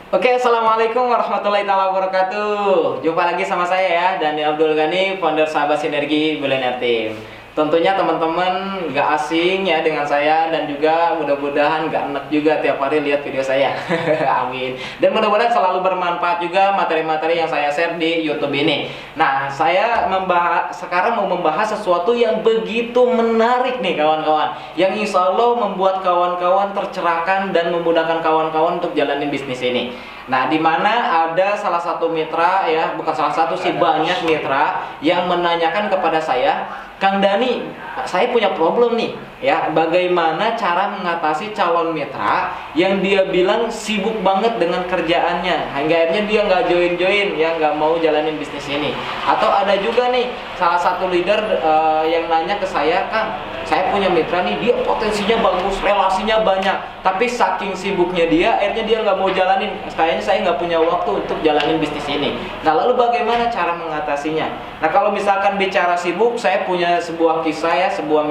Oke, assalamualaikum warahmatullahi wabarakatuh. Jumpa lagi sama saya ya, Dani Abdul Ghani, founder Sahabat Sinergi Billionaire Team. Tentunya teman-teman nggak asing ya dengan saya, dan juga mudah-mudahan nggak enak juga tiap hari lihat video saya. Amin. Dan mudah-mudahan selalu bermanfaat juga materi-materi yang saya share di YouTube ini. Nah, saya sekarang mau membahas sesuatu yang begitu menarik nih kawan-kawan, yang insya Allah membuat kawan-kawan tercerahkan dan memudahkan kawan-kawan untuk jalanin bisnis ini. Nah, di mana ada salah satu mitra ya, bukan salah satu sih, banyak mitra yang menanyakan kepada saya, Kang Dani, saya punya problem nih ya, bagaimana cara mengatasi calon mitra yang dia bilang sibuk banget dengan kerjaannya, hingga akhirnya dia nggak join ya, nggak mau jalanin bisnis ini. Atau ada juga nih salah satu leader yang nanya ke saya, Kang, saya punya mitra nih, dia potensinya bagus, relasinya banyak, tapi saking sibuknya dia, akhirnya dia nggak mau jalanin. Kayaknya saya nggak punya waktu untuk jalanin bisnis ini. Nah, lalu bagaimana cara mengatasinya? Nah, kalau misalkan bicara sibuk, saya punya sebuah kisah ya, sebuah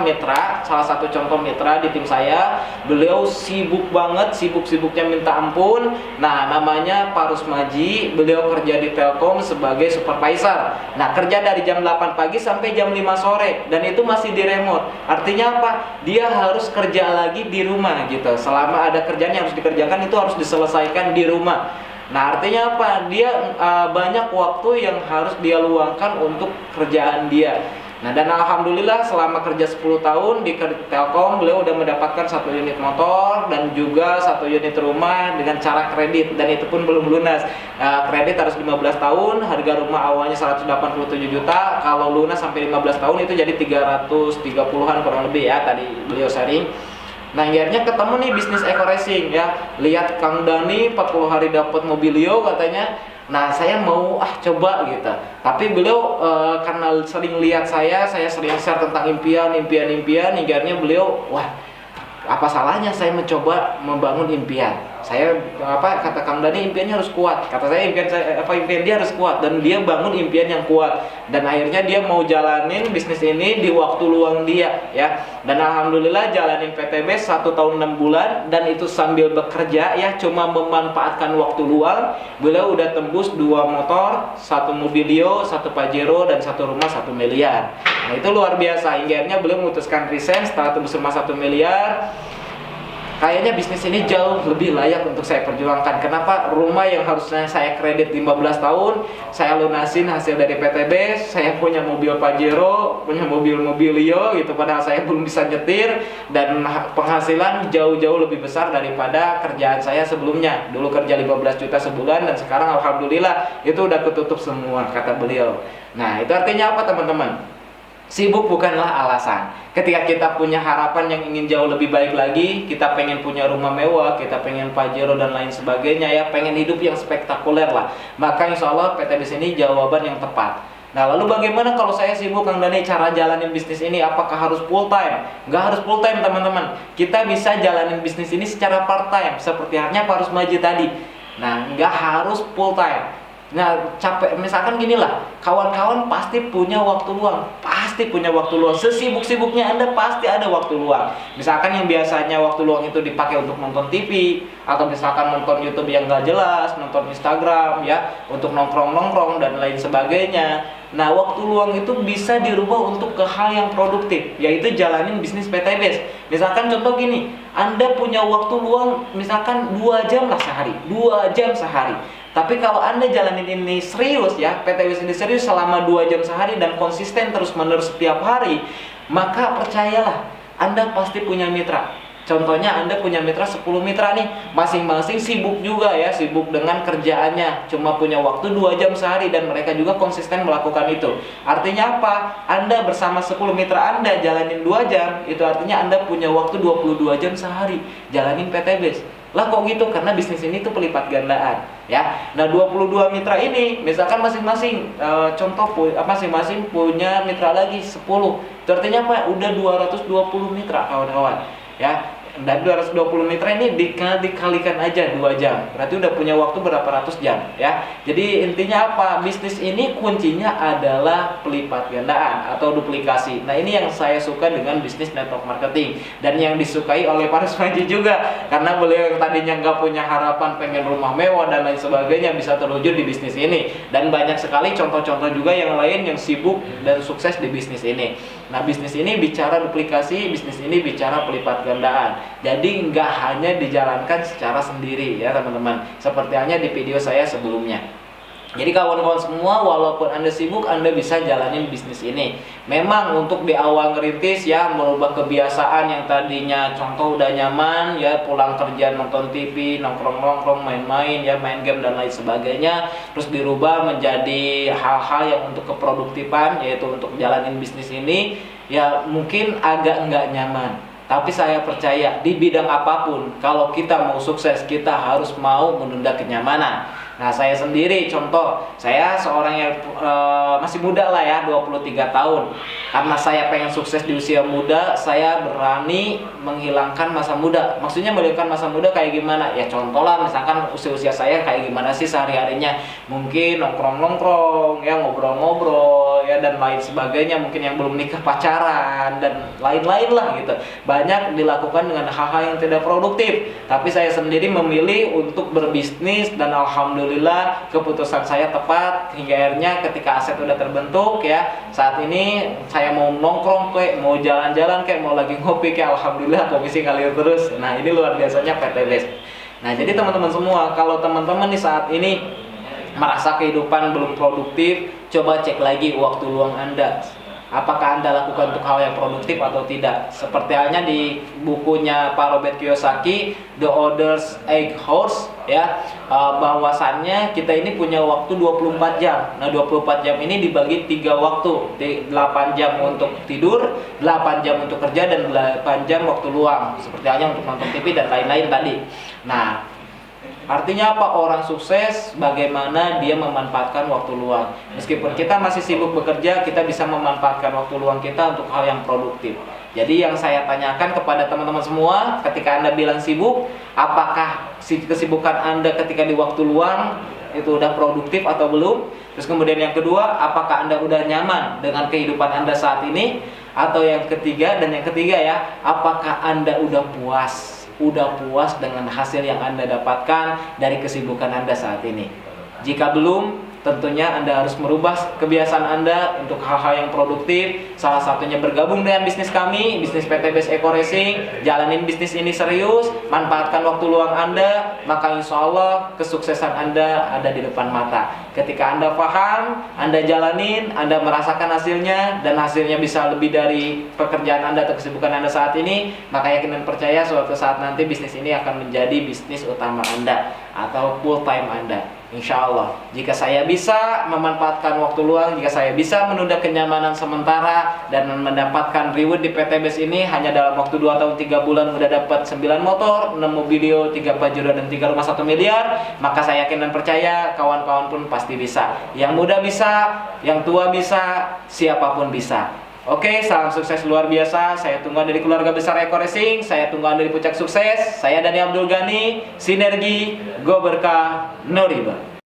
mitra, salah satu contoh mitra di tim saya. Beliau sibuk banget, sibuk-sibuknya minta ampun. Nah, namanya Pak Rusmaji. Beliau kerja di Telkom sebagai supervisor. Nah, kerja dari jam 8 pagi sampai jam 5 sore, dan itu masih di remote. Artinya apa? Dia harus kerja lagi di rumah gitu. Selama ada kerjaan yang harus dikerjakan, itu harus diselesaikan di rumah. Nah, artinya apa? Dia banyak waktu yang harus dia luangkan untuk kerjaan dia. Nah, dan alhamdulillah selama kerja 10 tahun di Telkom, beliau udah mendapatkan 1 unit motor dan juga 1 unit rumah dengan cara kredit, dan itu pun belum lunas. Kredit harus 15 tahun, harga rumah awalnya 187 juta, kalau lunas sampai 15 tahun itu jadi 330-an kurang lebih ya, tadi beliau sharing. Nah, akhirnya ketemu nih bisnis Eco Racing ya. Lihat Kang Dani 40 hari dapat mobilio katanya. Nah, saya mau coba gitu. Tapi beliau karena sering lihat saya sering share tentang impian, hingga beliau, wah, apa salahnya saya mencoba membangun impian. Saya kata Kang Dani, impiannya harus kuat. Kata saya impian dia harus kuat, dan dia bangun impian yang kuat. Dan akhirnya dia mau jalanin bisnis ini di waktu luang dia ya. Dan alhamdulillah jalanin PTB 1 tahun 6 bulan, dan itu sambil bekerja ya, cuma memanfaatkan waktu luang. Beliau udah tembus 2 motor, 1 mobilio, 1 Pajero, dan 1 rumah 1 miliar. Nah, itu luar biasa. Hingga akhirnya beliau memutuskan resign setelah tembus rumah 1 miliar. Kayaknya bisnis ini jauh lebih layak untuk saya perjuangkan. Kenapa? Rumah yang harusnya saya kredit 15 tahun, saya lunasin hasil dari PTB. Saya punya mobil Pajero, punya mobil Mobilio gitu, padahal saya belum bisa nyetir, dan penghasilan jauh-jauh lebih besar daripada kerjaan saya sebelumnya. Dulu kerja 15 juta sebulan, dan sekarang alhamdulillah itu udah ketutup semua, kata beliau. Nah, itu artinya apa, teman-teman? Sibuk bukanlah alasan. Ketika kita punya harapan yang ingin jauh lebih baik lagi, kita pengen punya rumah mewah, kita pengen Pajero dan lain sebagainya ya, pengen hidup yang spektakuler lah, maka insya Allah PTBis ini jawaban yang tepat. Nah, lalu bagaimana kalau saya sibuk, Kang Dani, cara jalanin bisnis ini? Apakah harus full time? Nggak harus full time, teman-teman. Kita bisa jalanin bisnis ini secara part time, seperti halnya Pak Rusmaji tadi. Nah, nggak harus full time. Nah, capek, misalkan gini lah, kawan-kawan pasti punya waktu luang, sesibuk-sibuknya Anda pasti ada waktu luang. Misalkan yang biasanya waktu luang itu dipakai untuk nonton TV, atau misalkan nonton YouTube yang nggak jelas, nonton Instagram ya, untuk nongkrong-nongkrong dan lain sebagainya. Nah, waktu luang itu bisa dirubah untuk ke hal yang produktif, yaitu jalanin bisnis PTBs. Misalkan contoh gini, Anda punya waktu luang misalkan 2 jam lah sehari, 2 jam sehari. Tapi kalau Anda jalanin ini serius ya, PTBis ini serius selama 2 jam sehari dan konsisten terus-menerus setiap hari, maka percayalah, Anda pasti punya mitra. Contohnya Anda punya mitra 10 mitra nih, masing-masing sibuk juga ya, sibuk dengan kerjaannya, cuma punya waktu 2 jam sehari, dan mereka juga konsisten melakukan itu. Artinya apa? Anda bersama 10 mitra Anda jalanin 2 jam, itu artinya Anda punya waktu 22 jam sehari jalanin PTBis. Lah kok gitu? Karena bisnis ini tuh pelipat gandaan ya. Nah, 22 mitra ini misalkan masing-masing masing-masing punya mitra lagi 10. Itu artinya apa? Udah 220 mitra, kawan-kawan. Ya. Dan 220 mitra ini dikalikan aja 2 jam. Berarti udah punya waktu berapa ratus jam ya. Jadi intinya apa? Bisnis ini kuncinya adalah pelipat gandaan atau duplikasi. Nah, ini yang saya suka dengan bisnis network marketing dan yang disukai oleh Pak Rusmanji juga, karena beliau yang tadinya nggak punya harapan pengen rumah mewah dan lain sebagainya bisa terwujud di bisnis ini. Dan banyak sekali contoh-contoh juga yang lain yang sibuk dan sukses di bisnis ini. Nah, bisnis ini bicara duplikasi, bisnis ini bicara pelipat gandaan. Jadi nggak hanya dijalankan secara sendiri ya teman-teman, seperti halnya di video saya sebelumnya. Jadi kawan-kawan semua, walaupun Anda sibuk, Anda bisa jalanin bisnis ini. Memang untuk di awal ngerintis ya, merubah kebiasaan yang tadinya contoh udah nyaman ya, pulang kerja nonton TV, nongkrong-nongkrong, main-main ya, main game dan lain sebagainya, terus dirubah menjadi hal-hal yang untuk keproduktifan, yaitu untuk jalanin bisnis ini ya mungkin agak nggak nyaman. Tapi saya percaya di bidang apapun, kalau kita mau sukses, kita harus mau menunda kenyamanan. Nah, saya sendiri contoh, saya seorang yang masih muda lah ya, 23 tahun. Karena saya pengen sukses di usia muda, saya berani menghilangkan masa muda. Maksudnya menghilangkan masa muda kayak gimana? Ya contoh lah, misalkan usia-usia saya kayak gimana sih sehari-harinya. Mungkin nongkrong-nongkrong, ya ngobrol-ngobrol, ya dan lain sebagainya. Mungkin yang belum nikah pacaran, dan lain-lain lah gitu. Banyak dilakukan dengan hal-hal yang tidak produktif. Tapi saya sendiri memilih untuk berbisnis dan alhamdulillah keputusan saya tepat hingga akhirnya ketika aset udah terbentuk ya, saat ini saya mau nongkrong kayak mau jalan-jalan kayak mau lagi ngopi kayak alhamdulillah komisi ngalir terus. Nah, ini luar biasanya PTBS. Nah, jadi teman-teman semua, kalau teman-teman nih saat ini merasa kehidupan belum produktif, coba cek lagi waktu luang Anda. Apakah Anda lakukan untuk hal yang produktif atau tidak? Seperti halnya di bukunya Pak Robert Kiyosaki, The Others 8 Hours ya, bahwasannya kita ini punya waktu 24 jam. Nah, 24 jam ini dibagi 3 waktu. 8 jam untuk tidur, 8 jam untuk kerja, dan 8 jam waktu luang. Seperti halnya untuk nonton TV dan lain-lain tadi. Nah, artinya apa? Orang sukses bagaimana dia memanfaatkan waktu luang. Meskipun kita masih sibuk bekerja, kita bisa memanfaatkan waktu luang kita untuk hal yang produktif. Jadi yang saya tanyakan kepada teman-teman semua, ketika Anda bilang sibuk, apakah kesibukan Anda ketika di waktu luang itu udah produktif atau belum? Terus kemudian yang kedua, apakah Anda udah nyaman dengan kehidupan Anda saat ini? Atau yang ketiga, dan yang ketiga ya, apakah Anda udah puas dengan hasil yang Anda dapatkan dari kesibukan Anda saat ini? Jika belum, tentunya Anda harus merubah kebiasaan Anda untuk hal-hal yang produktif. Salah satunya bergabung dengan bisnis kami, bisnis PTBS Eco Racing. Jalanin bisnis ini serius, manfaatkan waktu luang Anda, maka insya Allah kesuksesan Anda ada di depan mata. Ketika Anda paham, Anda jalanin, Anda merasakan hasilnya, dan hasilnya bisa lebih dari pekerjaan Anda atau kesibukan Anda saat ini, maka yakin dan percaya suatu saat nanti bisnis ini akan menjadi bisnis utama Anda atau full time Anda. Insya Allah, jika saya bisa memanfaatkan waktu luang, jika saya bisa menunda kenyamanan sementara dan mendapatkan reward di PTBS ini hanya dalam waktu 2 tahun 3 bulan udah dapat 9 motor, 6 mobilio, 3 Pajero, dan 3 rumah 1 miliar, maka saya yakin dan percaya kawan-kawan pun pasti bisa. Yang muda bisa, yang tua bisa, siapapun bisa. Oke, salam sukses luar biasa. Saya tunggu Anda di keluarga besar Eco Racing. Saya tunggu Anda di puncak sukses. Saya Dani Abdul Ghani, Sinergi, Go Berkah, No Riba.